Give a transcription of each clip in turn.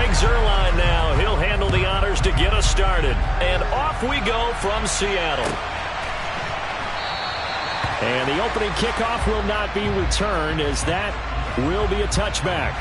Greg Zuerlein now. He'll handle the honors to get us started. And off we go from Seattle. And the opening kickoff will not be returned, as that will be a touchback.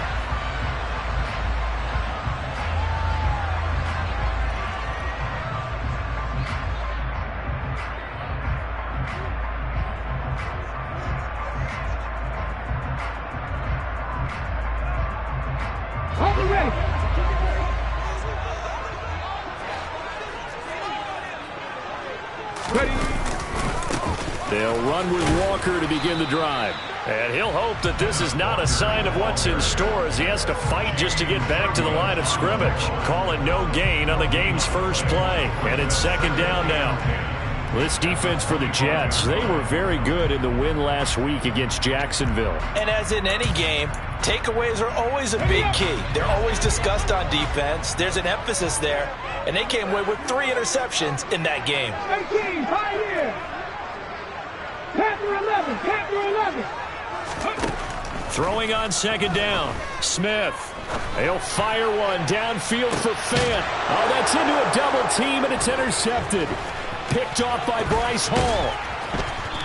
They'll run with Walker to begin the drive. And he'll hope that this is not a sign of what's in store, as he has to fight just to get back to the line of scrimmage. Calling no gain on the game's first play. And it's second down now. This defense for the Jets, they were very good in the win last week against Jacksonville. And as in any game, takeaways are always a big key. They're always discussed on defense. There's an emphasis there. And they came away with 3 interceptions in that game. 18, Pioneer. Panther 11, Panther 11. Throwing on second down. Smith. He'll fire one downfield for Fant. Oh, that's into a double team, and it's intercepted. Picked off by Bryce Hall.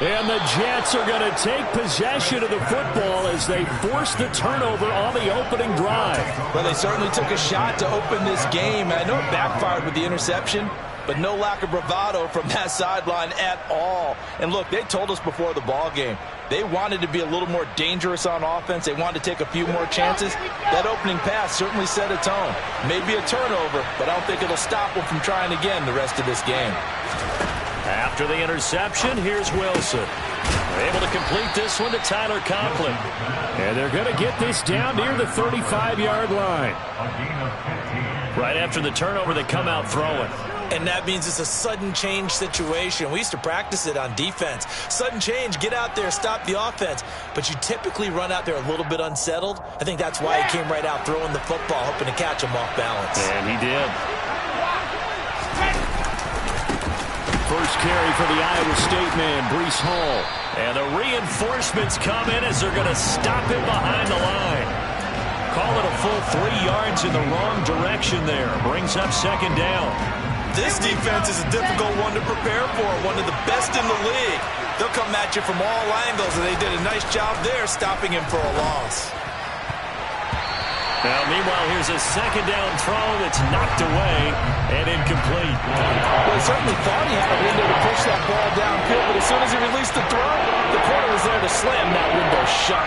And the Jets are going to take possession of the football as they force the turnover on the opening drive. Well, they certainly took a shot to open this game. I know it backfired with the interception, but no lack of bravado from that sideline at all. And look, they told us before the ball game, they wanted to be a little more dangerous on offense. They wanted to take a few more chances. That opening pass certainly set a tone. Maybe a turnover, but I don't think it'll stop them from trying again the rest of this game. After the interception, here's Wilson. They're able to complete this one to Tyler Conklin. And they're going to get this down near the 35-yard line. Right after the turnover, they come out throwing. And that means it's a sudden change situation. We used to practice it on defense. Sudden change, get out there, stop the offense. But you typically run out there a little bit unsettled. I think that's why he came right out throwing the football, hoping to catch him off balance. And he did. First carry for the Iowa State man, Breece Hall. And the reinforcements come in as they're going to stop him behind the line. Call it a full 3 yards in the wrong direction there. Brings up second down. This defense is a difficult one to prepare for, one of the best in the league. They'll come at you from all angles, and they did a nice job there stopping him for a loss. Now, meanwhile, here's a second down throw that's knocked away and incomplete. Well, he certainly thought he had a window to push that ball downfield, but as soon as he released the throw, the corner was there to slam that window shut.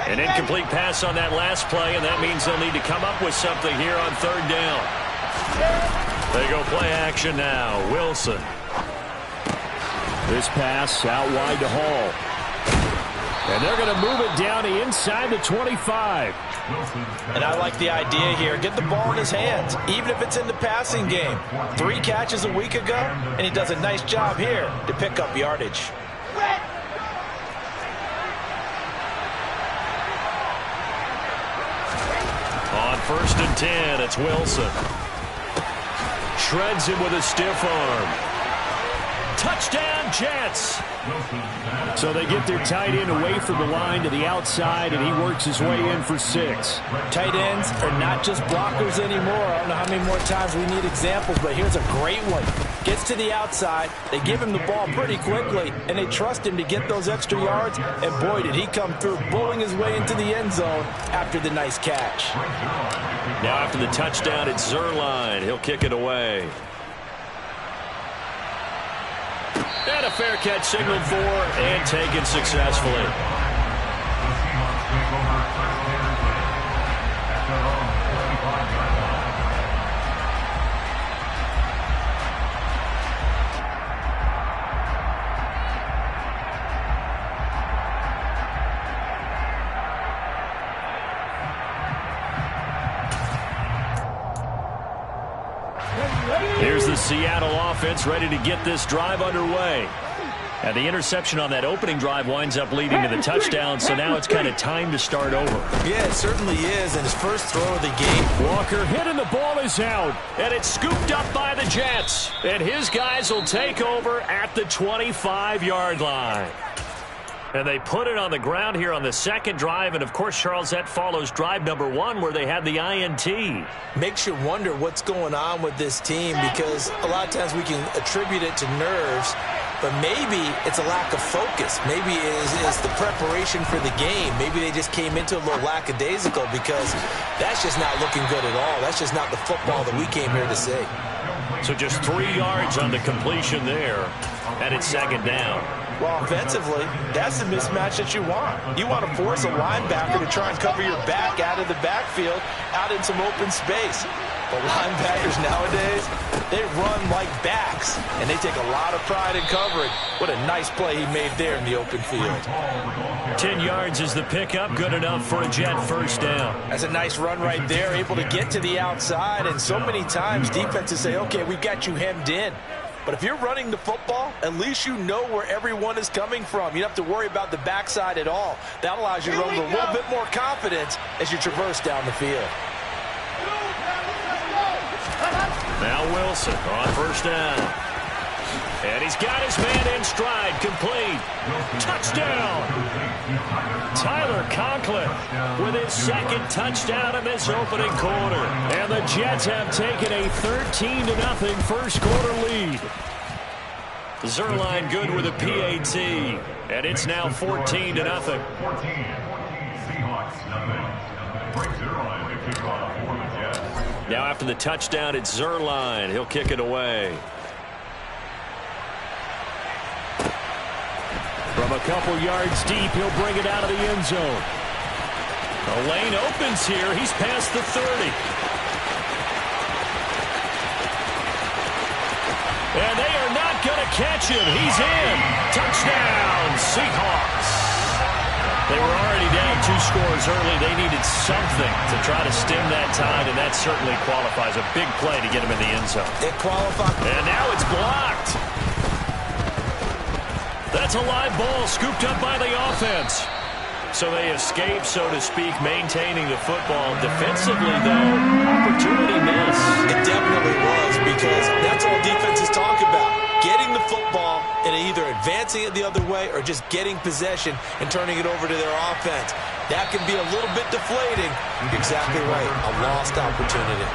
An incomplete pass on that last play, and that means they'll need to come up with something here on third down. They go play action now. Wilson. This pass out wide to Hall. And they're going to move it down to inside the 25. And I like the idea here. Get the ball in his hands, even if it's in the passing game. 3 catches a week ago, and he does a nice job here to pick up yardage. On 1st and 10, it's Wilson. Shreds him with a stiff arm. Touchdown, Jets! So they get their tight end away from the line to the outside, and he works his way in for 6. Tight ends are not just blockers anymore. I don't know how many more times we need examples, but here's a great one. Gets to the outside, they give him the ball pretty quickly, and they trust him to get those extra yards, and boy, did he come through, bowling his way into the end zone after the nice catch. Now after the touchdown, it's Zuerlein. He'll kick it away. And a fair catch signaled for and taken successfully. Here's the Seattle offense ready to get this drive underway. And the interception on that opening drive winds up leading to the touchdown, so now it's kind of time to start over. Yeah, it certainly is, and his first throw of the game. Walker hit and the ball is out, and it's scooped up by the Jets. And his guys will take over at the 25-yard line. And they put it on the ground here on the second drive. And, of course, Charles, that follows drive number 1 where they had the INT. Makes you wonder what's going on with this team, because a lot of times we can attribute it to nerves, but maybe it's a lack of focus. Maybe it's the preparation for the game. Maybe they just came into a little lackadaisical, because that's just not looking good at all. That's just not the football that we came here to see. So just 3 yards on the completion there, and it's second down. Well, offensively, that's the mismatch that you want. You want to force a linebacker to try and cover your back out of the backfield, out in some open space. But linebackers nowadays, they run like backs, and they take a lot of pride in covering. What a nice play he made there in the open field. 10 yards is the pickup, good enough for a Jet first down. That's a nice run right there, able to get to the outside, and so many times defenses say, okay, we've got you hemmed in. But if you're running the football, at least you know where everyone is coming from. You don't have to worry about the backside at all. That allows you to run with a little bit more confidence as you traverse down the field. Now Wilson on first down. And he's got his man in stride, complete. Touchdown! Tyler Conklin with his second touchdown in this opening quarter. And the Jets have taken a 13-0 first quarter lead. Zerline good with a PAT. And it's now 14-0. Now after the touchdown, it's Zerline. He'll kick it away. From a couple yards deep, he'll bring it out of the end zone. The lane opens here. He's past the 30. And they are not going to catch him. He's in. Touchdown, Seahawks. They were already down 2 scores early. They needed something to try to stem that tide, and that certainly qualifies. A big play to get him in the end zone. It qualifies. And now it's blocked. That's a live ball scooped up by the offense. So they escape, so to speak, maintaining the football. Defensively, though, opportunity miss. It definitely was, because that's all defenses talk about. Getting the football and either advancing it the other way or just getting possession and turning it over to their offense. That can be a little bit deflating. You're exactly right. A lost opportunity.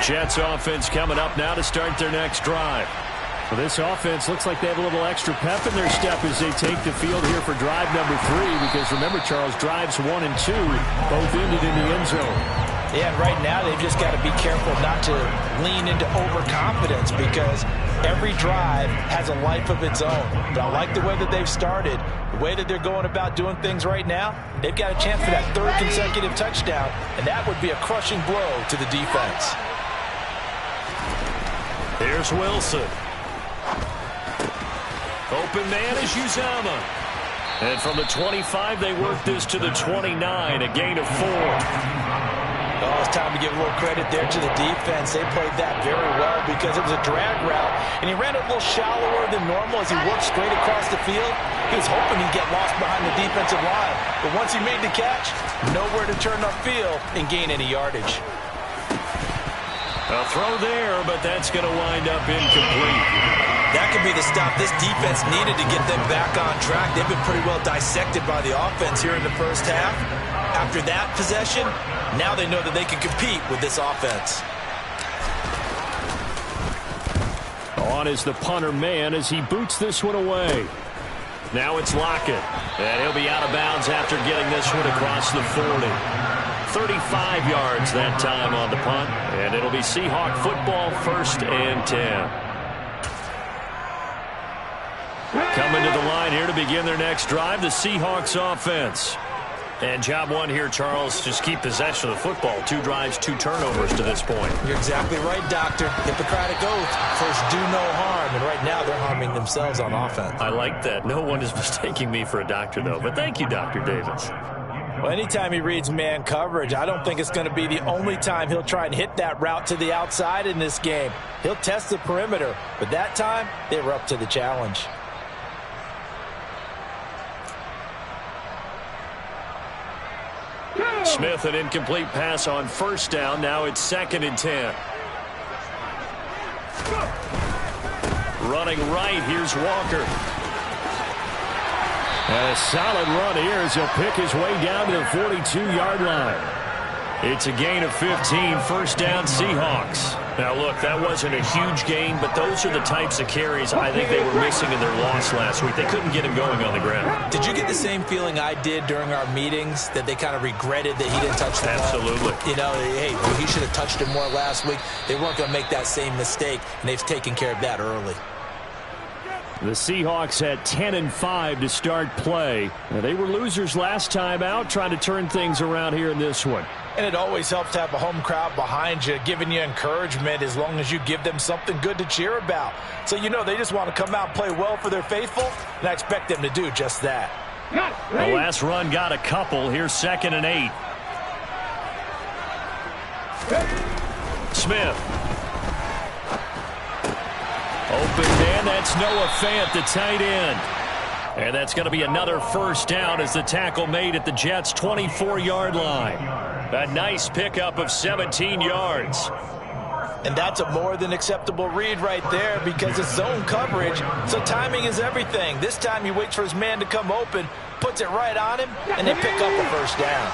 Jets offense coming up now to start their next drive. Well, this offense looks like they have a little extra pep in their step as they take the field here for drive number 3, because remember, Charles, drives 1 and 2 both ended in the end zone. Yeah, and right now they've just got to be careful not to lean into overconfidence, because every drive has a life of its own. But I like the way that they've started, the way that they're going about doing things right now. They've got a chance for that 3rd consecutive touchdown, and that would be a crushing blow to the defense. Here's Wilson. Open man is Uzama. And from the 25, they work this to the 29, a gain of 4. Oh, it's time to give a little credit there to the defense. They played that very well, because it was a drag route, and he ran a little shallower than normal as he worked straight across the field. He was hoping he'd get lost behind the defensive line, but once he made the catch, nowhere to turn upfield and gain any yardage. A throw there, but that's going to wind up incomplete. That could be the stop this defense needed to get them back on track. They've been pretty well dissected by the offense here in the first half. After that possession, now they know that they can compete with this offense. On is the punter man as he boots this one away. Now it's Lockett, and he'll be out of bounds after getting this one across the 40. 35 yards that time on the punt, and it'll be Seahawk football, 1st and 10. Coming to the line here to begin their next drive, the Seahawks offense. And job one here, Charles, just keep possession of the football. 2 drives, 2 turnovers to this point. You're exactly right, Doctor. Hippocratic oath. First, do no harm. And right now, they're harming themselves on offense. I like that. No one is mistaking me for a doctor, though. But thank you, Dr. Davis. Well, anytime he reads man coverage, I don't think it's going to be the only time he'll try and hit that route to the outside in this game. He'll test the perimeter. But that time, they were up to the challenge. Smith, an incomplete pass on first down. Now it's 2nd and 10. Running right, here's Walker. And a solid run here as he'll pick his way down to the 42-yard line. It's a gain of 15, first down Seahawks. Now, look, that wasn't a huge gain, but those are the types of carries I think they were missing in their loss last week. They couldn't get him going on the ground. Did you get the same feeling I did during our meetings, that they kind of regretted that he didn't touch the ball? Absolutely. You know, hey, he should have touched it more last week. They weren't going to make that same mistake, and they've taken care of that early. The Seahawks had 10-5 to start play. Now, they were losers last time out, trying to turn things around here in this one. And it always helps to have a home crowd behind you, giving you encouragement as long as you give them something good to cheer about. So, you know, they just want to come out and play well for their faithful, and I expect them to do just that. The last run got a couple. Here's 2nd and 8. Smith. Open man, that's Noah Fant, the tight end. And that's going to be another first down as the tackle made at the Jets' 24-yard line. A nice pickup of 17 yards. And that's a more than acceptable read right there because it's zone coverage, so timing is everything. This time he waits for his man to come open, puts it right on him, and they pick up a first down.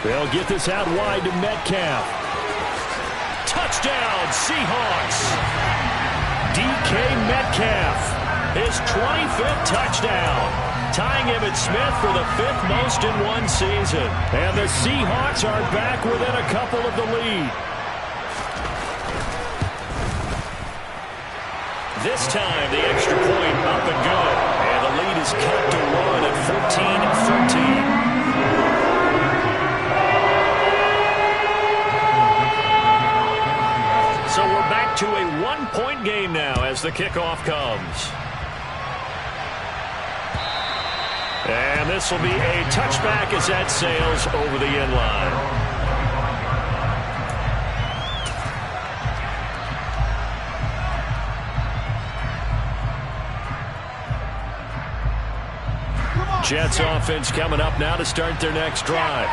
They'll get this out wide to Metcalf. Touchdown, Seahawks. DK Metcalf, his 25th touchdown, tying him at Smith for the 5th most in one season. And the Seahawks are back within a couple of the lead. This time, the extra point up and good. And the lead is cut to 1 at 14-13. So we're back to a one-point game now as the kickoff comes. And this will be a touchback as that sails over the end line. Jets offense coming up now to start their next drive.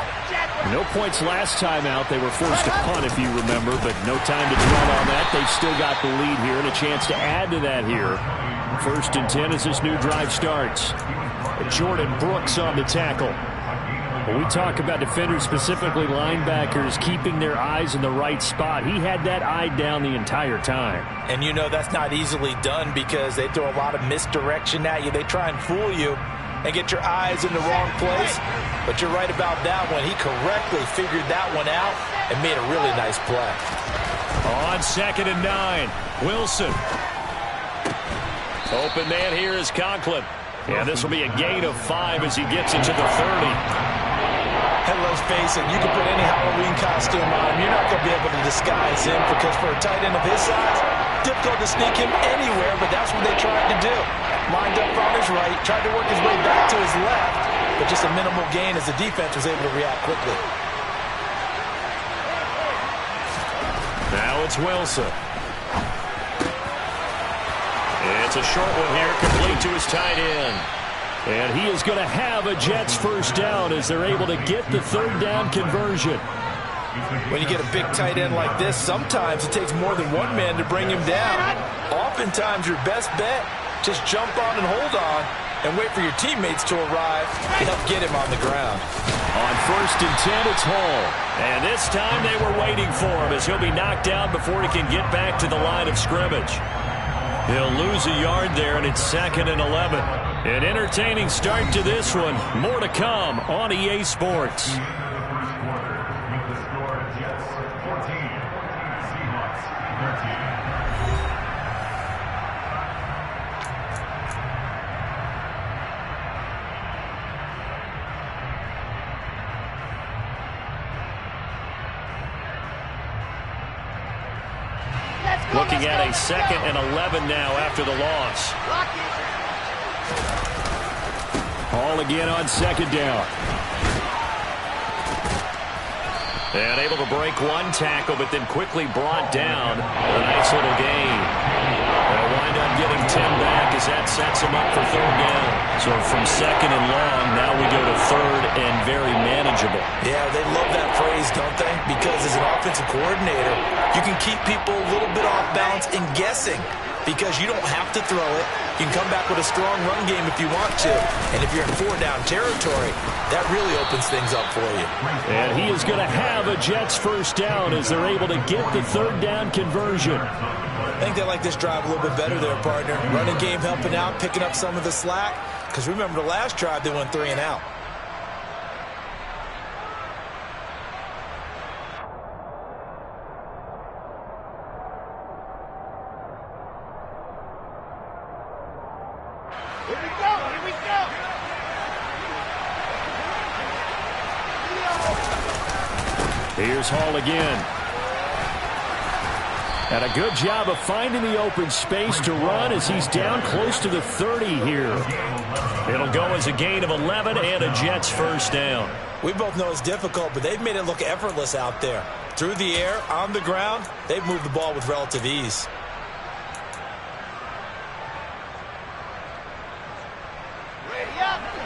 No points last time out. They were forced to punt, if you remember, but no time to dwell on that. They've still got the lead here and a chance to add to that here. 1st and 10 as this new drive starts. Jordan Brooks on the tackle. When we talk about defenders, specifically linebackers, keeping their eyes in the right spot, he had that eye down the entire time. And you know that's not easily done because they throw a lot of misdirection at you. They try and fool you and get your eyes in the wrong place. But you're right about that one. He correctly figured that one out and made a really nice play. On 2nd and 9, Wilson. Open man here is Conklin. And this will be a gain of 5 as he gets into the 30. And let's face it, you can put any Halloween costume on him. You're not going to be able to disguise him because for a tight end of his size, difficult to sneak him anywhere, but that's what they tried to do. Lined up on his right, tried to work his way back to his left, but just a minimal gain as the defense was able to react quickly. Now it's Wilson. It's a short one here, complete to his tight end. And he is going to have a Jets first down as they're able to get the 3rd down conversion. When you get a big tight end like this, sometimes it takes more than one man to bring him down. Oftentimes your best bet, just jump on and hold on and wait for your teammates to arrive to help get him on the ground. On 1st and 10, it's Hall. And this time they were waiting for him as he'll be knocked down before he can get back to the line of scrimmage. He'll lose a yard there, and it's 2nd and 11. An entertaining start to this one. More to come on EA Sports. Looking at a 2nd and 11 now after the loss. Hall again on 2nd down. And able to break one tackle, but then quickly brought down. A nice little gain. They'll wind up getting 10 back as that sets them up for 3rd down. So from 2nd and long, now we go to 3rd and very manageable. Yeah, they love that phrase, don't they? Because as an offensive coordinator, you can keep people a little bit off balance and guessing because you don't have to throw it. You can come back with a strong run game if you want to. And if you're in 4-down territory, that really opens things up for you. And he is going to have a Jets 1st down as they're able to get the 3rd down conversion. I think they like this drive a little bit better there, partner. Running game helping out, picking up some of the slack. Because remember the last drive, they went 3 and out. Here we go, here we go. Here's Hall again. And a good job of finding the open space to run as he's down close to the 30 here. It'll go as a gain of 11 and a Jets 1st down. We both know it's difficult, but they've made it look effortless out there. Through the air, on the ground, they've moved the ball with relative ease.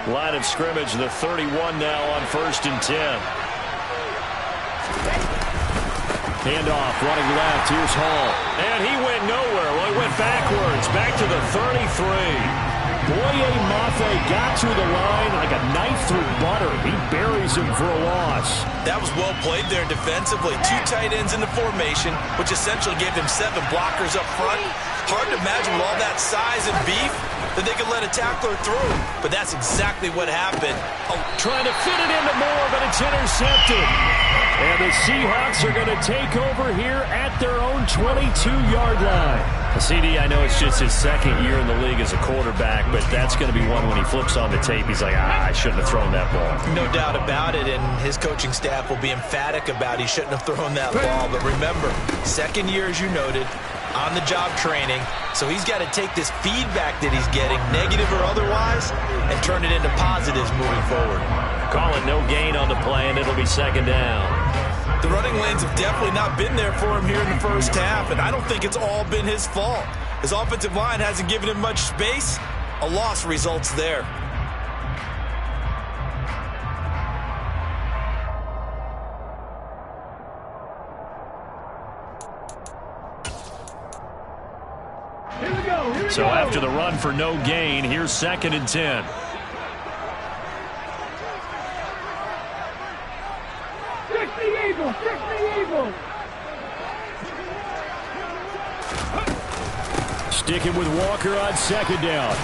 Line of scrimmage, the 31 now on 1st and 10. Handoff, running left. Here's Hall. And he went nowhere. Well, he went backwards. Back to the 33. Boye Mafe got to the line like a knife through butter. He buries him for a loss. That was well played there defensively. 2 tight ends in the formation, which essentially gave him 7 blockers up front. Hard to imagine with all that size and beef that they could let a tackler through. But that's exactly what happened. Oh, trying to fit it into Moore, but it's intercepted. And the Seahawks are going to take over here at their own 22-yard line. CD, I know it's just his 2nd year in the league as a quarterback, but that's going to be one when he flips on the tape. He's like, I shouldn't have thrown that ball. No doubt about it, and his coaching staff will be emphatic about he shouldn't have thrown that ball. But remember, 2nd year, as you noted, on-the-job training, so he's got to take this feedback that he's getting, negative or otherwise, and turn it into positives moving forward. Call it no gain on the play, and it'll be 2nd down. The running lanes have definitely not been there for him here in the 1st half, and I don't think it's all been his fault. His offensive line hasn't given him much space. A loss results there. So after the run for no gain, here's 2nd and 10. Sticking with Walker on 2nd down.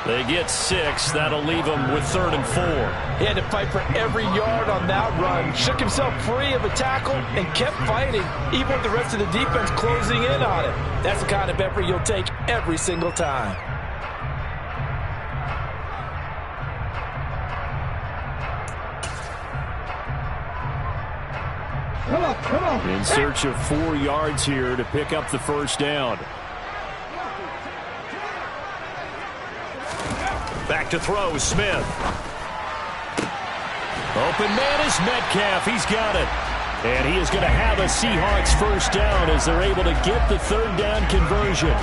They get 6. That'll leave them with 3rd and 4. He had to fight for every yard on that run. Shook himself free of a tackle and kept fighting, even with the rest of the defense closing in on it. That's the kind of effort you'll take every single time. Come on. In search of 4 yards here to pick up the 1st down. Back to throw, Smith. Open man is Metcalf. He's got it. And he is going to have a Seahawks 1st down as they're able to get the 3rd down conversion.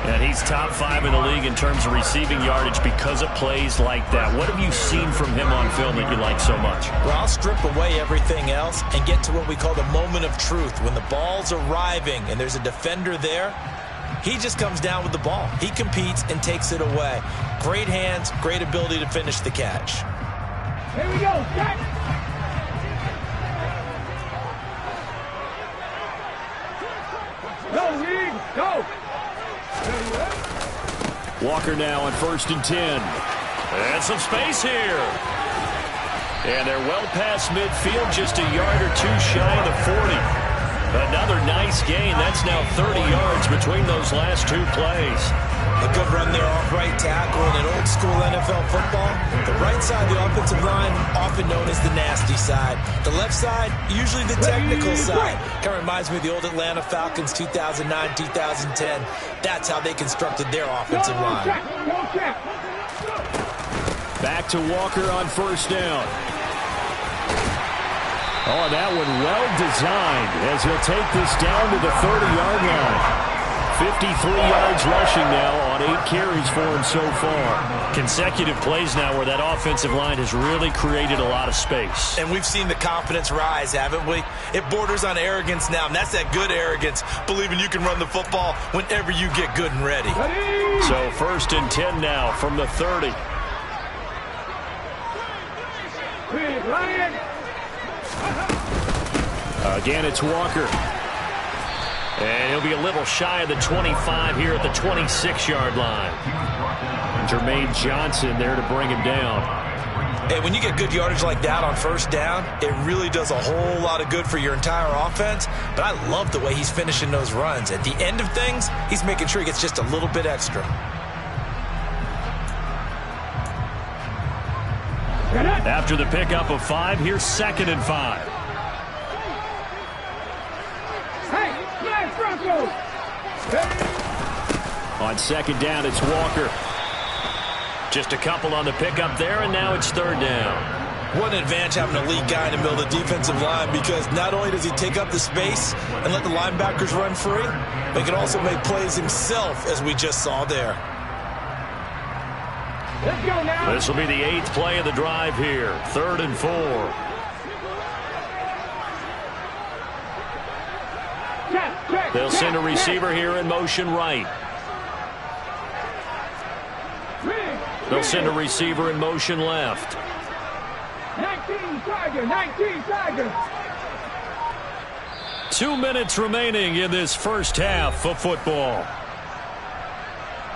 And he's top 5 in the league in terms of receiving yardage because of plays like that. What have you seen from him on film that you like so much? Well, I'll strip away everything else and get to what we call the moment of truth. When the ball's arriving and there's a defender there, he just comes down with the ball. He competes and takes it away. Great hands, great ability to finish the catch. Here we go. Catch. Go, Reed. Go. Walker now on 1st and 10. And some space here. And they're well past midfield, just a yard or 2 shy of the 40. Another nice gain. That's now 30 yards between those last 2 plays. A good run there off right tackle. In an old school NFL football, the Right side, the offensive line, often known as the nasty side. The left side, usually the technical side. Kind of reminds me of the old Atlanta Falcons 2009, 2010. That's how they constructed their offensive line. Back to Walker on first down. Oh, that one well designed as he'll take this down to the 30-yard line. 53 yards rushing now on 8 carries for him so far. Consecutive plays now where that offensive line has really created a lot of space. And we've seen the confidence rise, haven't we? It borders on arrogance now, and that's that good arrogance, believing you can run the football whenever you get good and ready. So 1st and 10 now from the 30. Again, it's Walker. And he'll be a little shy of the 25 here at the 26-yard line. Jermaine Johnson there to bring him down. Hey, when you get good yardage like that on first down, it really does a whole lot of good for your entire offense. But I love the way he's finishing those runs. At the end of things, he's making sure he gets just a little bit extra. After the pickup of 5, here's 2nd and 5. On 2nd down, it's Walker. Just a couple on the pickup there, and now it's 3rd down. What an advantage having an elite guy in the middle of the defensive line, because not only does he take up the space and let the linebackers run free, but he can also make plays himself, as we just saw there. Let's go now. This will be the 8th play of the drive here. 3rd and 4. They'll send a receiver here in motion right. They'll send a receiver in motion left. 19 Tiger. 2 minutes remaining in this first half of football.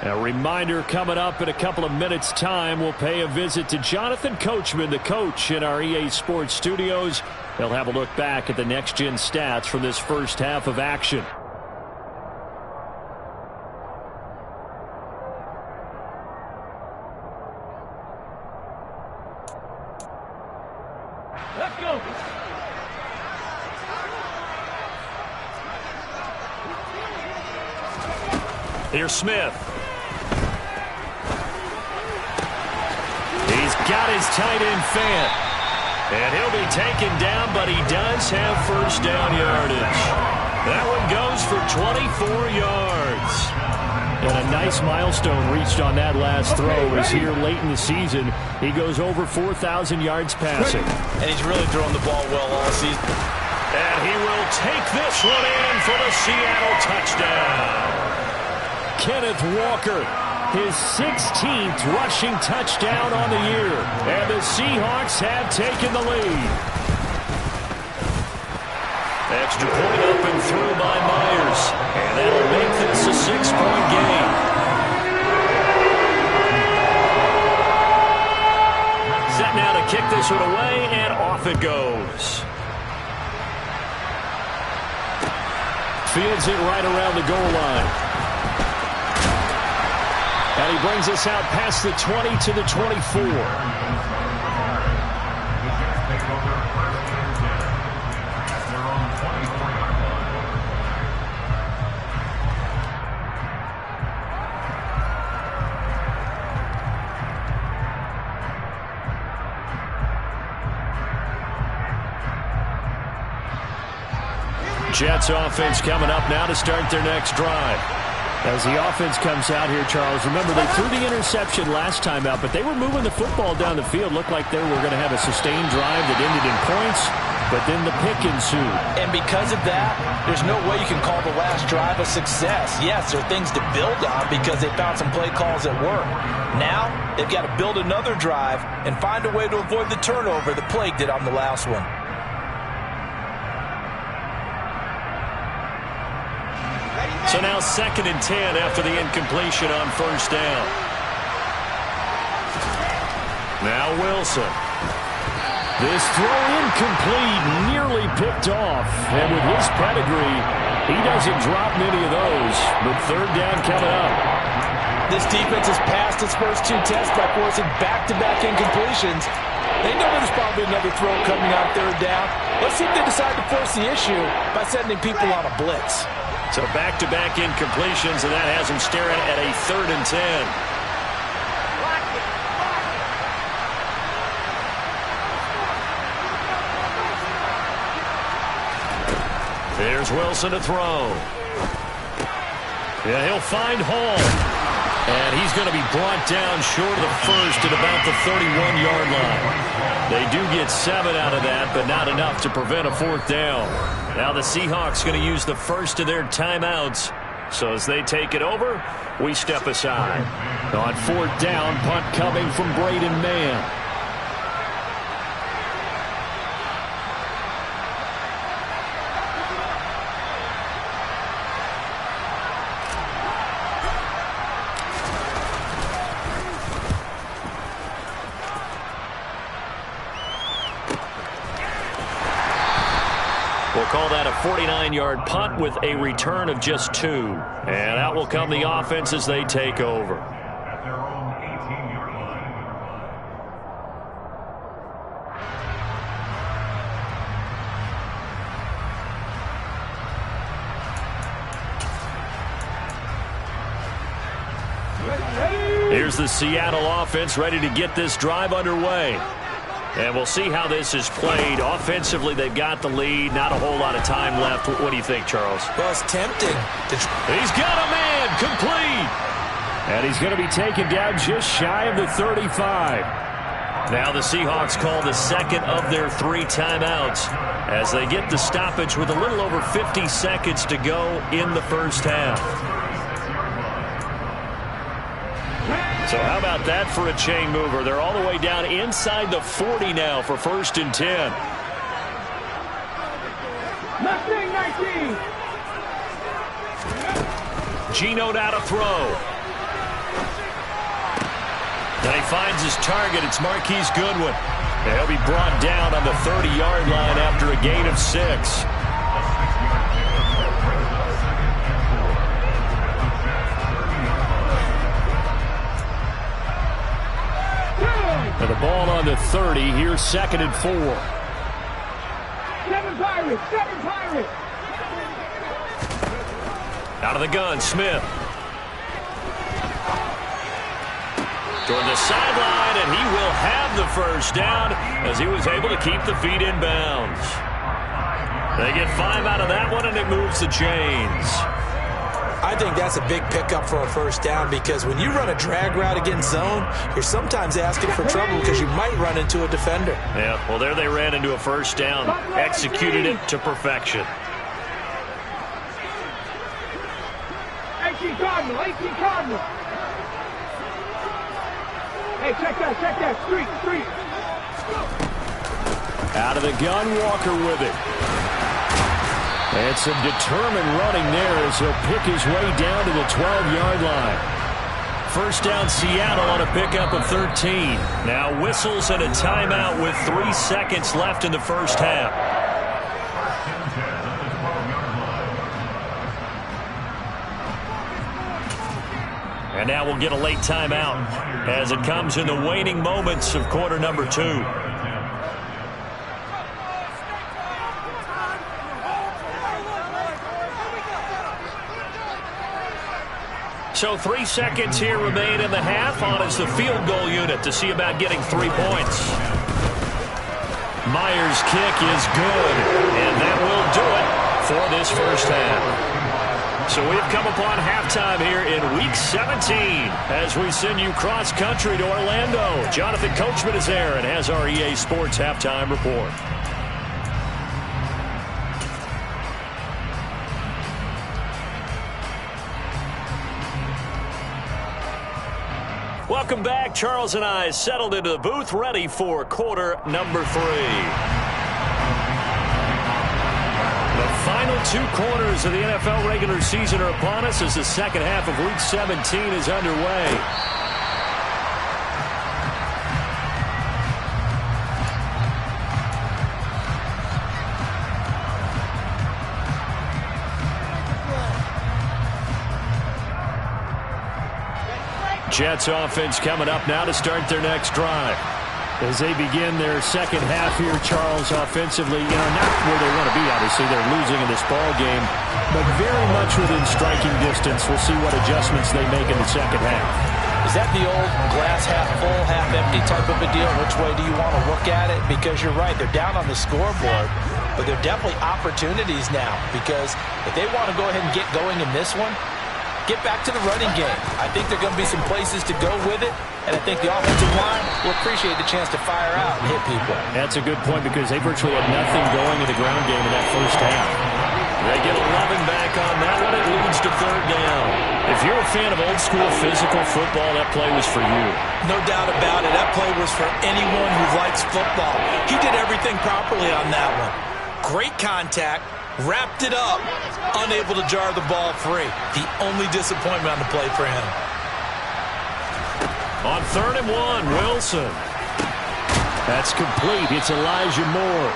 A reminder coming up in a couple of minutes' time. We'll pay a visit to Jonathan Coachman, the coach in our EA Sports studios. They'll have a look back at the next-gen stats from this first half of action. Let's go. Here's Smith. He's got his tight end Fant. And he'll be taken down, but he does have first down yardage. That one goes for 24 yards. And a nice milestone reached on that last throw as here late in the season, he goes over 4,000 yards passing. And he's really throwing the ball well all season. And he will take this one in for the Seattle touchdown. Kenneth Walker, his 16th rushing touchdown on the year. And the Seahawks have taken the lead. Extra point up and through by Myers. And that'll make this a 6-point game. Set now to kick this one away, and off it goes. Fields it right around the goal line. And he brings us out past the 20 to the 24. Jets offense coming up now to start their next drive. As the offense comes out here, Charles, remember they threw the interception last time out, but they were moving the football down the field. Looked like they were going to have a sustained drive that ended in points, but then the pick ensued. And because of that, there's no way you can call the last drive a success. Yes, there are things to build on because they found some play calls that work. Now, they've got to build another drive and find a way to avoid the turnover that plagued it on the last one. So now 2nd and 10 after the incompletion on first down. Now Wilson. This throw incomplete, nearly picked off. And with his pedigree, he doesn't drop many of those. But 3rd down coming up. This defense has passed its first 2 tests by forcing back-to-back incompletions. They know there's probably another throw coming on 3rd down. Let's see if they decide to force the issue by sending people on a blitz. So back-to-back incompletions, and that has them staring at a 3rd and 10. There's Wilson to throw. Yeah, he'll find Hall. And he's going to be brought down short of the first at about the 31-yard line. They do get 7 out of that, but not enough to prevent a 4th down. Now the Seahawks going to use the first of their timeouts. So as they take it over, we step aside. On 4th down, punt coming from Braden Mann. We'll call that a 49-yard punt with a return of just 2. And out will come the offense as they take over. At their own 18-yard line. Here's the Seattle offense ready to get this drive underway. And we'll see how this is played. Offensively, they've got the lead. Not a whole lot of time left. What do you think, Charles? Well, it's tempting. He's got a man complete. And he's going to be taken down just shy of the 35. Now the Seahawks call the second of their 3 timeouts as they get the stoppage with a little over 50 seconds to go in the first half. So how about that for a chain mover? They're all the way down inside the 40 now for 1st and 10. Mustang 19. Geno now to throw. Then he finds his target. It's Marquise Goodwin. And he'll be brought down on the 30-yard line after a gain of 6. And the ball on the 30. Here's 2nd and 4. 7 Pirates. 7 Pirates. Out of the gun, Smith. Toward the sideline, and he will have the first down as he was able to keep the feet in bounds. They get 5 out of that one, and it moves the chains. I think that's a big pickup for a first down because when you run a drag route against zone, you're sometimes asking for trouble because you might run into a defender. Yeah, well, there they ran into a first down. Executed it to perfection. 18 Cardinal. 18 Cardinal. Hey, check that. Street. Out of the gun, Walker with it. And some determined running there as he'll pick his way down to the 12-yard line. First down, Seattle on a pickup of 13. Now whistles and a timeout with 3 seconds left in the first half. And now we'll get a late timeout as it comes in the waning moments of quarter number 2. So 3 seconds here remain in the half on as the field goal unit to see about getting 3 points. Myers' kick is good, and that will do it for this first half. So we've come upon halftime here in Week 17 as we send you cross-country to Orlando. Jonathan Coachman is there and has our EA Sports Halftime Report. Welcome back. Charles and I settled into the booth, ready for quarter number 3. The final 2 quarters of the NFL regular season are upon us as the second half of Week 17 is underway. Jets offense coming up now to start their next drive. As they begin their second half here, Charles, offensively, not where they want to be, obviously. They're losing in this ball game, but very much within striking distance. We'll see what adjustments they make in the second half. Is that the old glass half full, half empty type of a deal? Which way do you want to look at it? Because you're right, they're down on the scoreboard, but they're definitely opportunities now, because if they want to go ahead and get going in this one, get back to the running game. I think there are going to be some places to go with it, and I think the offensive line will appreciate the chance to fire out and hit people. That's a good point, because they virtually had nothing going in the ground game in that first half. They get 11 back on that one. It leads to third down. If you're a fan of old-school physical football, that play was for you. No doubt about it. That play was for anyone who likes football. He did everything properly on that one. Great contact. Wrapped it up, unable to jar the ball free. The only disappointment on the play for him. On 3rd and 1, Wilson. That's complete. It's Elijah Moore.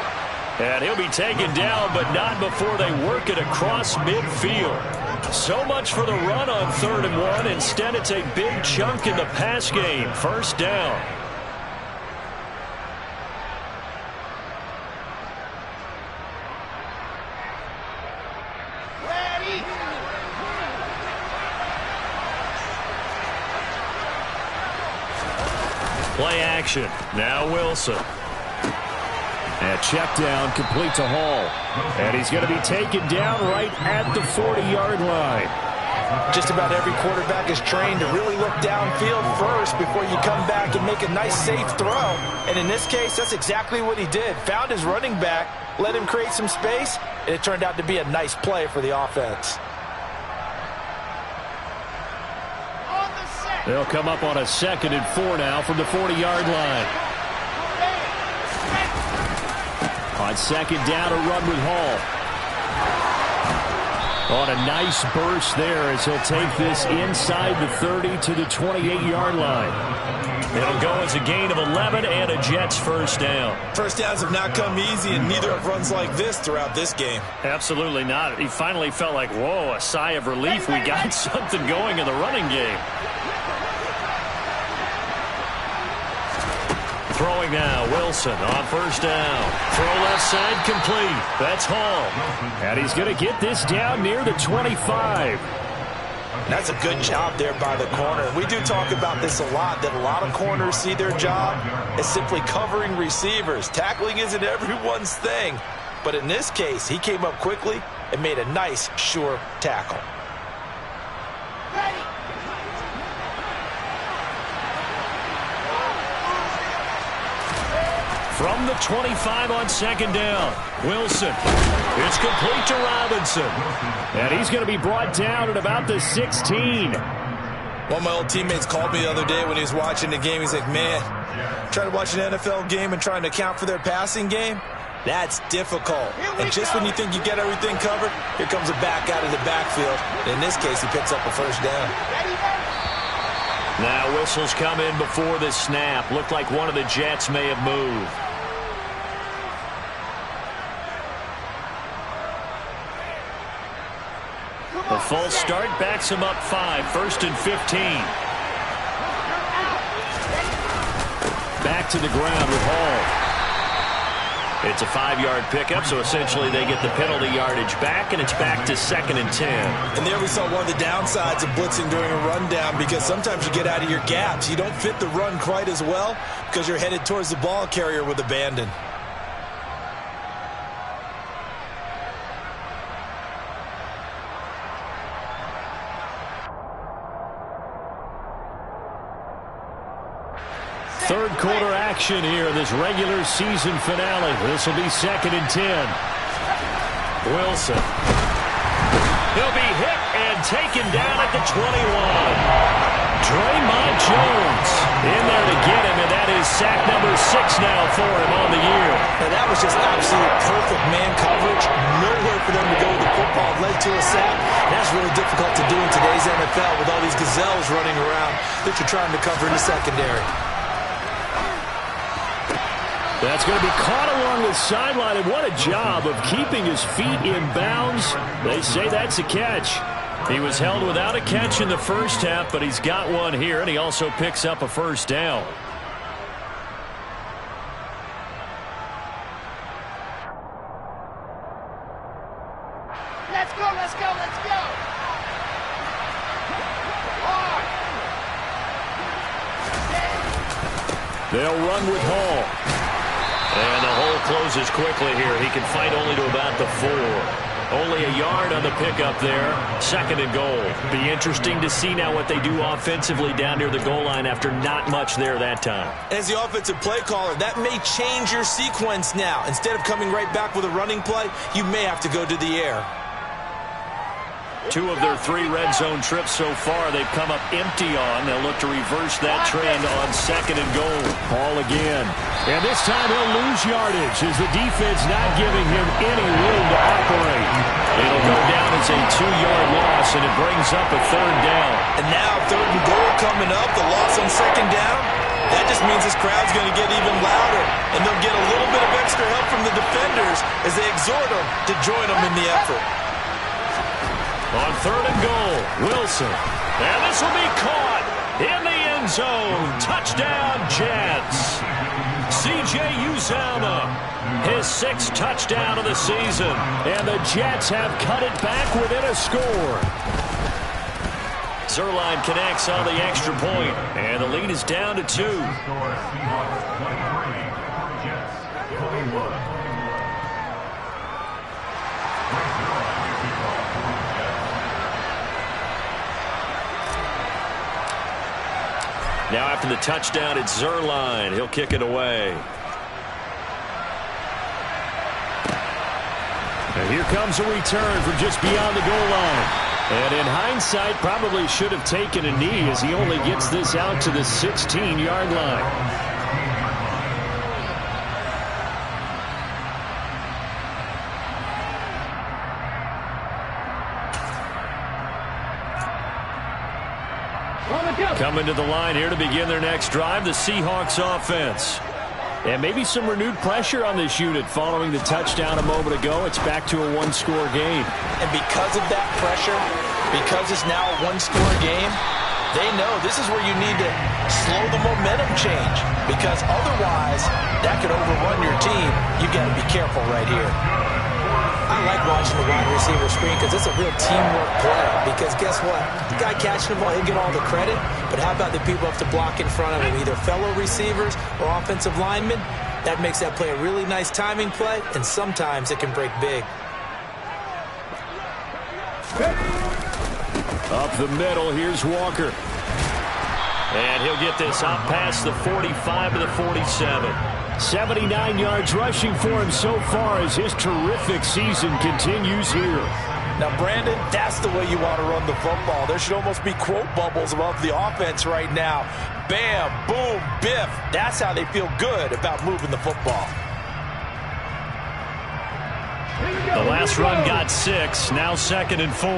And he'll be taken down, but not before they work it across midfield. So much for the run on 3rd and 1. Instead, it's a big chunk in the pass game. First down. Play action. Now Wilson. And check down, complete to Hall. And he's going to be taken down right at the 40-yard line. Just about every quarterback is trained to really look downfield first before you come back and make a nice, safe throw. And in this case, that's exactly what he did. Found his running back, let him create some space, and it turned out to be a nice play for the offense. They'll come up on a 2nd and 4 now from the 40-yard line. On 2nd down, a run with Hall. On a nice burst there as he'll take this inside the 30 to the 28-yard line. It'll go as a gain of 11 and a Jets first down. First downs have not come easy, and neither have runs like this throughout this game. Absolutely not. He finally felt like, whoa, a sigh of relief. We got something going in the running game. Throwing now, Wilson on first down. Throw left side, complete. That's Hall. And he's going to get this down near the 25. That's a good job there by the corner. We do talk about this a lot, that a lot of corners see their job as simply covering receivers. Tackling isn't everyone's thing. But in this case, he came up quickly and made a nice, sure tackle. From the 25 on 2nd down, Wilson. It's complete to Robinson. And he's going to be brought down at about the 16. One of my old teammates called me the other day when he was watching the game. He's like, man, trying to watch an NFL game and trying to account for their passing game, that's difficult. And just when you think you get everything covered, here comes a back out of the backfield. In this case, he picks up a first down. Now whistles come in before the snap. Looked like one of the Jets may have moved. A false start backs him up 5. 1st and 15. Back to the ground with Hall. It's a 5-yard pickup, so essentially they get the penalty yardage back, and it's back to 2nd and 10. And there we saw one of the downsides of blitzing during a rundown, because sometimes you get out of your gaps. You don't fit the run quite as well because you're headed towards the ball carrier with abandon. Third quarter action here in this regular season finale. This will be 2nd and 10. Wilson. He'll be hit and taken down at the 21. Draymond Jones in there to get him, and that is sack number 6 now for him on the year. And that was just absolute perfect man coverage. Nowhere for them to go with the football. Led to a sack. That's really difficult to do in today's NFL with all these gazelles running around that you're trying to cover in the secondary. That's going to be caught along the sideline, and what a job of keeping his feet in bounds. They say that's a catch. He was held without a catch in the first half, but he's got one here, and he also picks up a first down. Let's go, let's go, let's go! They'll run with Hall. And the hole closes quickly here. He can fight only to about the 4. Only a yard on the pickup there. 2nd and goal. Be interesting to see now what they do offensively down near the goal line after not much there that time. As the offensive play caller, that may change your sequence now. Instead of coming right back with a running play, you may have to go to the air. 2 of their 3 red zone trips so far they've come up empty on. They'll look to reverse that trend on 2nd and goal. Hall again. And this time he'll lose yardage as the defense not giving him any room to operate. It'll go down as a 2-yard loss, and it brings up a 3rd down. And now 3rd and goal coming up, the loss on 2nd down. That just means this crowd's going to get even louder, and they'll get a little bit of extra help from the defenders as they exhort them to join them in the effort. On 3rd and goal, Wilson. And this will be caught in the end zone. Touchdown, Jets. C.J. Uzomah, his 6th touchdown of the season. And the Jets have cut it back within a score. Zerline connects on the extra point, and the lead is down to 2. Seahawks 23, Jets 21. Now after the touchdown, it's Zerline. He'll kick it away. And here comes a return from just beyond the goal line. And in hindsight, probably should have taken a knee as he only gets this out to the 16-yard line. Coming to the line here to begin their next drive, the Seahawks offense. And maybe some renewed pressure on this unit following the touchdown a moment ago. It's back to a 1-score game. And because of that pressure, because it's now a 1-score game, they know this is where you need to slow the momentum change. Because otherwise, that could overrun your team. You got to be careful right here. I like watching the wide receiver screen because it's a real teamwork play. Because guess what? The guy catching the ball, he'll get all the credit. But how about the people have to block in front of him, either fellow receivers or offensive linemen? That makes that play a really nice timing play, and sometimes it can break big. Up the middle, here's Walker. And he'll get this up past the 45 to the 47. 79 yards rushing for him so far as his terrific season continues here. Now, Brandon, that's the way you want to run the football. There should almost be quote bubbles above the offense right now. Bam, boom, biff. That's how they feel good about moving the football. The last run got 6, now 2nd and 4.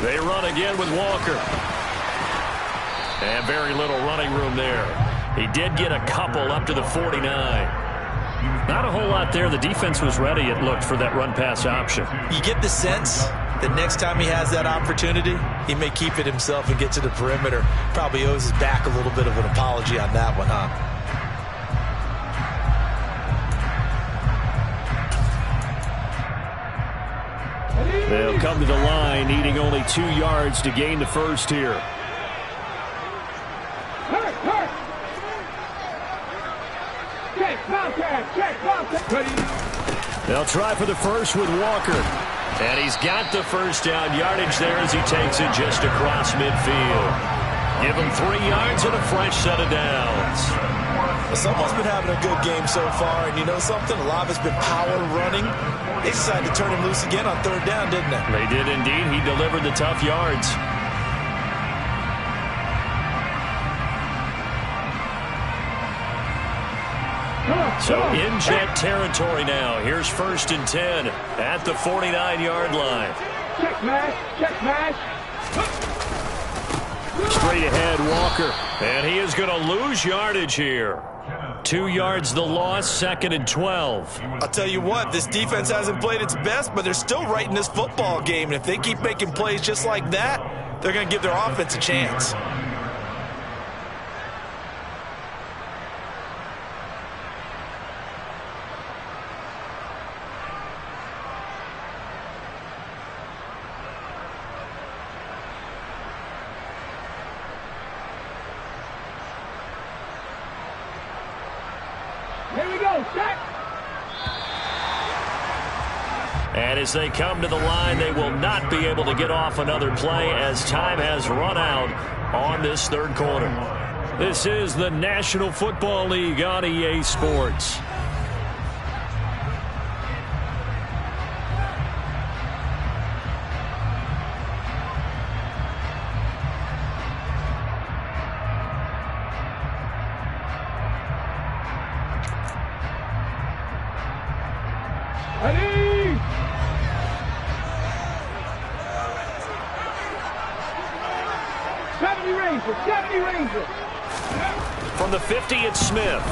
They run again with Walker. And very little running room there. He did get a couple up to the 49. Not a whole lot there. The defense was ready, it looked, for that run-pass option. You get the sense that next time he has that opportunity, he may keep it himself and get to the perimeter. Probably owes his back a little bit of an apology on that one, huh? They'll come to the line, needing only 2 yards to gain the first here. They'll try for the first with Walker. And he's got the first down yardage there as he takes it just across midfield. Give him 3 yards and a fresh set of downs. Well, someone's been having a good game so far, and you know something? A lot of it's been power running. They decided to turn him loose again on 3rd down, didn't they? They did indeed. He delivered the tough yards. So in Jet territory now. Here's 1st and 10 at the 49-yard line. Check mash, check mash. Straight ahead, Walker. And he is going to lose yardage here. 2 yards the loss, 2nd and 12. I'll tell you what, this defense hasn't played its best, but they're still right in this football game. And if they keep making plays just like that, they're going to give their offense a chance. Here we go, set. And as they come to the line, they will not be able to get off another play as time has run out on this 3rd quarter. This is the National Football League on EA Sports. Ready? Seventy Rangers. From the 50, it's Smith.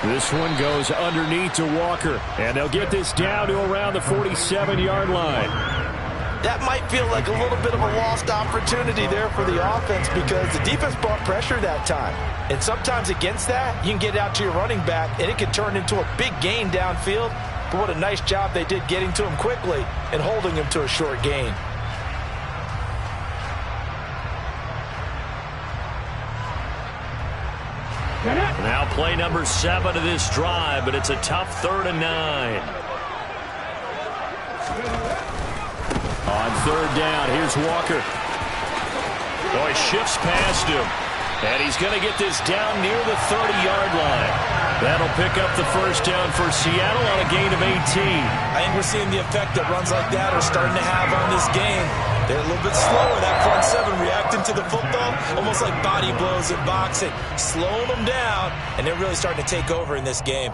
This one goes underneath to Walker, and they'll get this down to around the 47-yard line. That might feel like a little bit of a lost opportunity there for the offense because the defense brought pressure that time. And sometimes against that, you can get out to your running back, and it can turn into a big gain downfield. But what a nice job they did getting to him quickly and holding him to a short gain. Now play number 7 of this drive, but it's a tough 3rd and 9. On 3rd down, here's Walker. Boy, shifts past him. And he's going to get this down near the 30-yard line. That'll pick up the 1st down for Seattle on a gain of 18. I think we're seeing the effect that runs like that are starting to have on this game. They're a little bit slower, that front 7 reacting to the football, almost like body blows in boxing, slowing them down, and they're really starting to take over in this game.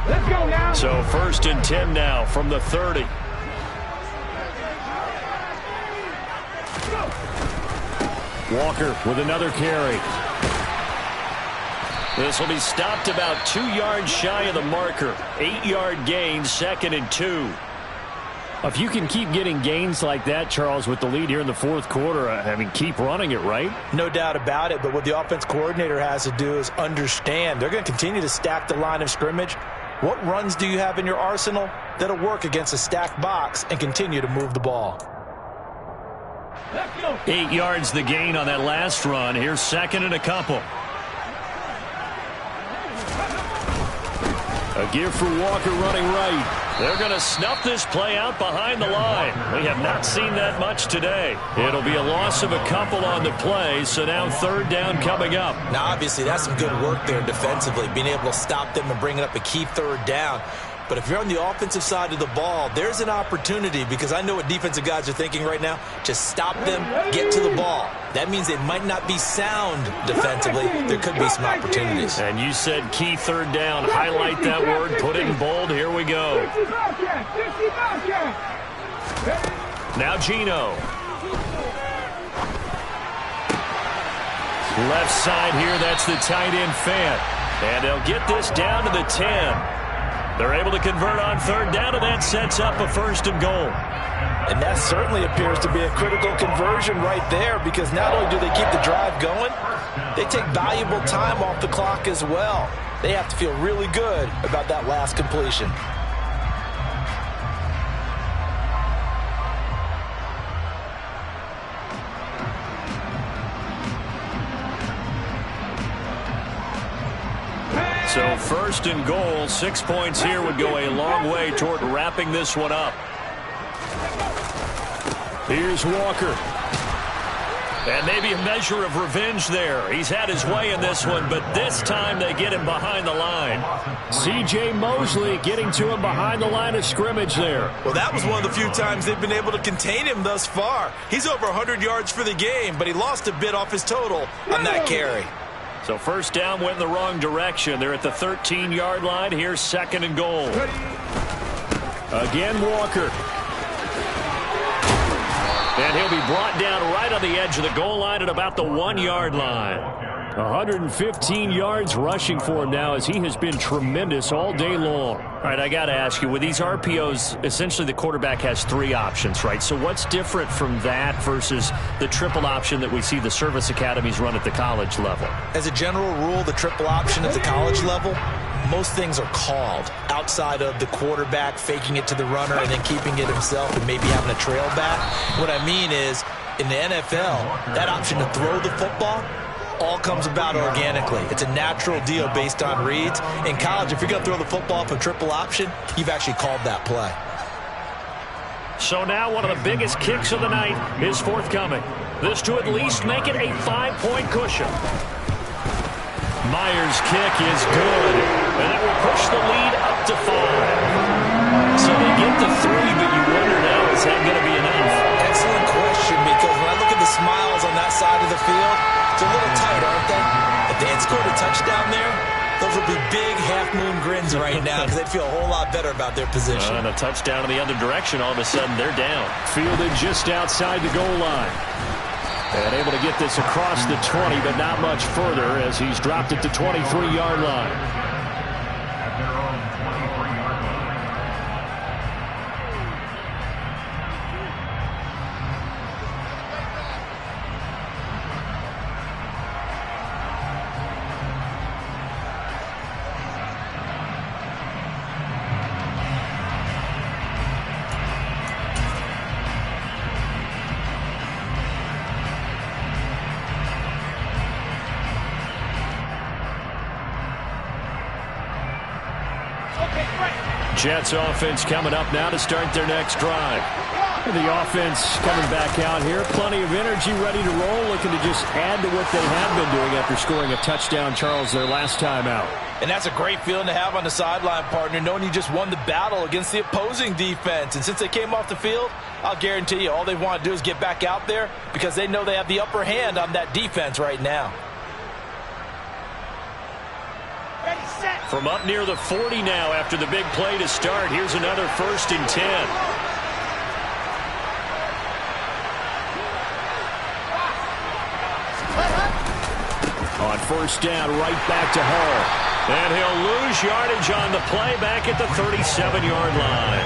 Let's go now. So 1st and 10 now from the 30. Walker with another carry. This will be stopped about 2 yards shy of the marker. 8-yard gain, 2nd and 2. If you can keep getting gains like that, Charles, with the lead here in the 4th quarter, I mean, keep running it, right? No doubt about it, but what the offense coordinator has to do is understand. They're going to continue to stack the line of scrimmage. What runs do you have in your arsenal that'll work against a stacked box and continue to move the ball? 8 yards the gain on that last run. Here's 2nd and a couple. A give for Walker running right. They're going to snuff this play out behind the line. We have not seen that much today. It'll be a loss of a couple on the play, so now 3rd down coming up. Now, obviously, that's some good work there defensively, being able to stop them and bringing up a key 3rd down. But if you're on the offensive side of the ball, there's an opportunity because I know what defensive guys are thinking right now. Just stop them, get to the ball. That means they might not be sound defensively. There could be some opportunities. And you said key 3rd down. Highlight that word. Put it in bold. Here we go. Now Gino. Left side here. That's the tight end Fant. And they'll get this down to the 10. They're able to convert on 3rd down, and that sets up a 1st and goal. And that certainly appears to be a critical conversion right there because not only do they keep the drive going, they take valuable time off the clock as well. They have to feel really good about that last completion. So 1st and goal, 6 points here would go a long way toward wrapping this one up. Here's Walker. And maybe a measure of revenge there. He's had his way in this one, but this time they get him behind the line. C.J. Mosley getting to him behind the line of scrimmage there. Well, that was one of the few times they've been able to contain him thus far. He's over 100 yards for the game, but he lost a bit off his total on that carry. So first down went in the wrong direction. They're at the 13-yard line. Here's 2nd and goal. Again, Walker. And he'll be brought down right on the edge of the goal line at about the 1-yard line. 115 yards rushing for him now, as he has been tremendous all day long. All right, I got to ask you, with these RPOs, essentially the quarterback has 3 options, right? So what's different from that versus the triple option that we see the service academies run at the college level? As a general rule, the triple option at the college level, most things are called outside of the quarterback faking it to the runner and then keeping it himself and maybe having a trail back. What I mean is, in the NFL, that option to throw the football all comes about organically. It's a natural deal based on reads. In college, if you're going to throw the football up a triple option, you've actually called that play. So now one of the biggest kicks of the night is forthcoming. This to at least make it a 5-point cushion. Myers' kick is good, and that will push the lead up to 5. So they get the 3, but you wonder now, is that going to be enough? Excellent question, because when I look at the smiles on that side of the field, it's a little tight, aren't they? If they had scored a touchdown there, those would be big half-moon grins right now, because they'd feel a whole lot better about their position. And a touchdown in the other direction, all of a sudden they're down. Fielded just outside the goal line. And able to get this across the 20, but not much further, as he's dropped it to 23-yard line. At their own 23-yard line. Jets offense coming up now to start their next drive. The offense coming back out here. Plenty of energy, ready to roll, looking to just add to what they have been doing after scoring a touchdown, Charles, their last time out. And that's a great feeling to have on the sideline, partner, knowing you just won the battle against the opposing defense. And since they came off the field, I'll guarantee you all they want to do is get back out there, because they know they have the upper hand on that defense right now. Ready, set. From up near the 40 now after the big play to start. Here's another 1st and 10. On 1st down, right back to Hall. And he'll lose yardage on the play back at the 37-yard line.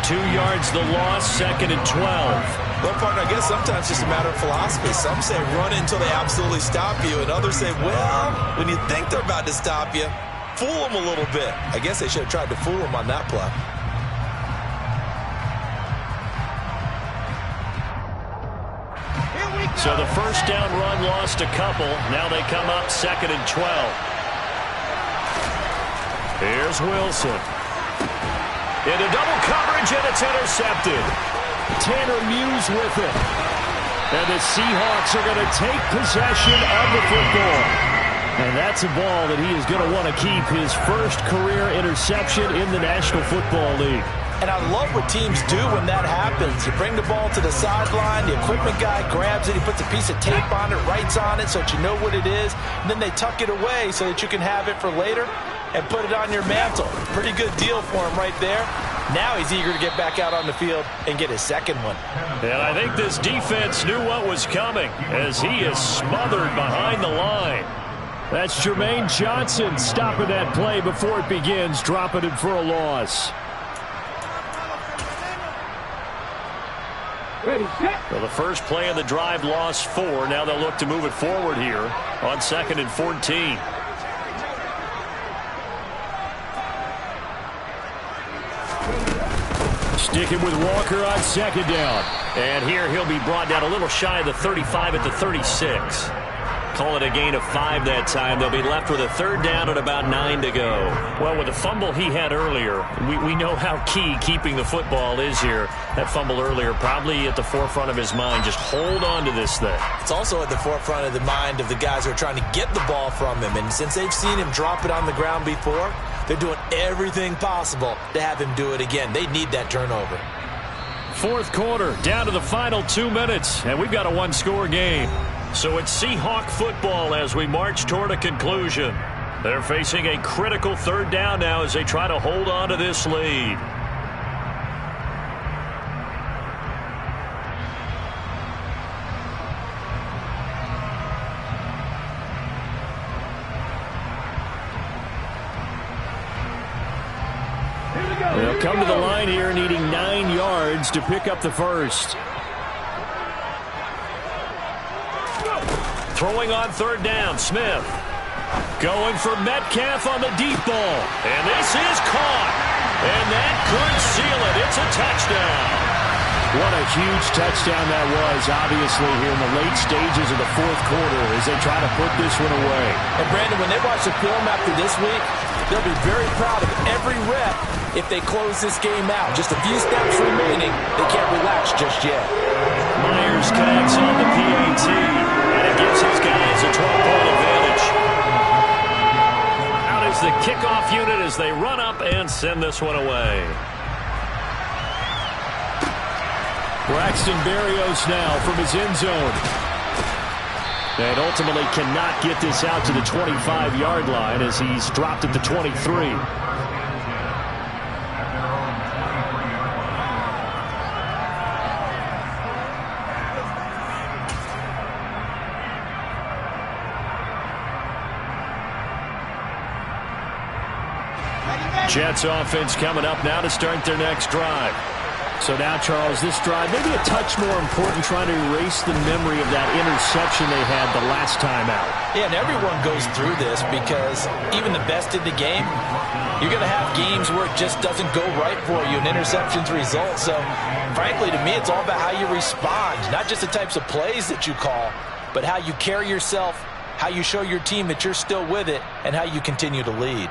2 yards the loss, 2nd and 12. Well, partner, I guess sometimes it's just a matter of philosophy. Some say run until they absolutely stop you, and others say, well, when you think they're about to stop you, fool them a little bit. I guess they should have tried to fool them on that play. So the 1st down run lost a couple. Now they come up 2nd and 12. Here's Wilson. Into double coverage, and it's intercepted. Tanner Muse with it. And the Seahawks are going to take possession of the football. And that's a ball that he is going to want to keep, his first career interception in the National Football League. And I love what teams do when that happens. You bring the ball to the sideline, the equipment guy grabs it, he puts a piece of tape on it, writes on it so that you know what it is, and then they tuck it away so that you can have it for later and put it on your mantle. Pretty good deal for him right there. Now he's eager to get back out on the field and get his second one. And I think this defense knew what was coming, as he is smothered behind the line. That's Jermaine Johnson stopping that play before it begins, dropping it for a loss. Ready, set. Well, the first play of the drive lost 4. Now they'll look to move it forward here on 2nd and 14. Sticking with Walker on 2nd down. And here he'll be brought down a little shy of the 35 at the 36. Call it a gain of 5 that time. They'll be left with a 3rd down and about 9 to go. Well, with the fumble he had earlier, we know how key keeping the football is here. That fumble earlier probably at the forefront of his mind. Just hold on to this thing. It's also at the forefront of the mind of the guys who are trying to get the ball from him. And since they've seen him drop it on the ground before, they're doing everything possible to have him do it again. They need that turnover. 4th quarter, down to the final 2 minutes, and we've got a 1-score game. So it's Seahawk football as we march toward a conclusion. They're facing a critical third down now as they try to hold on to this lead. They'll come to the line here needing 9 yards to pick up the first. Throwing on third down, Smith. Going for Metcalf on the deep ball. And this is caught. And that could seal it. It's a touchdown. What a huge touchdown that was, obviously, here in the late stages of the fourth quarter as they try to put this one away. And, Brandon, when they watch the film after this week, they'll be very proud of every rep if they close this game out. Just a few snaps remaining. They can't relax just yet. Myers connects on the PAT, and it gives his guys a 12-point advantage. Out is the kickoff unit as they run up and send this one away. Braxton Berrios now from his end zone. And ultimately cannot get this out to the 25-yard line as he's dropped at the 23. Jets offense coming up now to start their next drive. So now, Charles, this drive maybe a touch more important, trying to erase the memory of that interception they had the last time out. Yeah, and everyone goes through this because even the best in the game, you're going to have games where it just doesn't go right for you, and interceptions result. So, frankly, to me, it's all about how you respond, not just the types of plays that you call, but how you carry yourself, how you show your team that you're still with it, and how you continue to lead.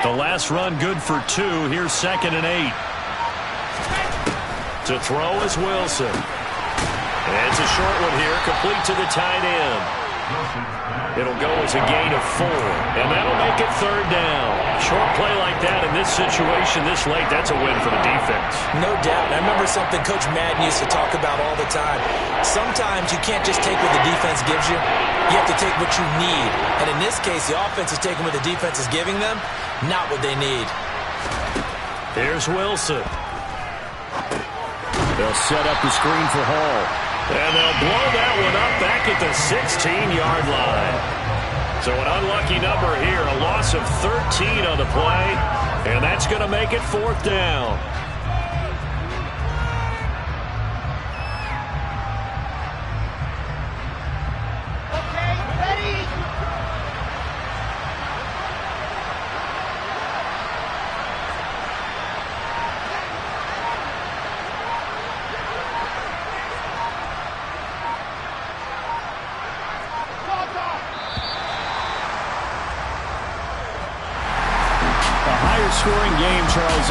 The last run good for 2. Here's 2nd and 8. To throw is Wilson. And it's a short one here, complete to the tight end. It'll go as a gain of 4. And that'll make it third down. Short play like that in this situation this late, that's a win for the defense. No doubt. I remember something Coach Madden used to talk about all the time. Sometimes you can't just take what the defense gives you. You have to take what you need. And in this case, the offense is taking what the defense is giving them, not what they need. Here's Wilson. They'll set up the screen for Hall. And they'll blow that one up back at the 16-yard line. So an unlucky number here, a loss of 13 on the play. And that's going to make it 4th down. Scoring game, Charles.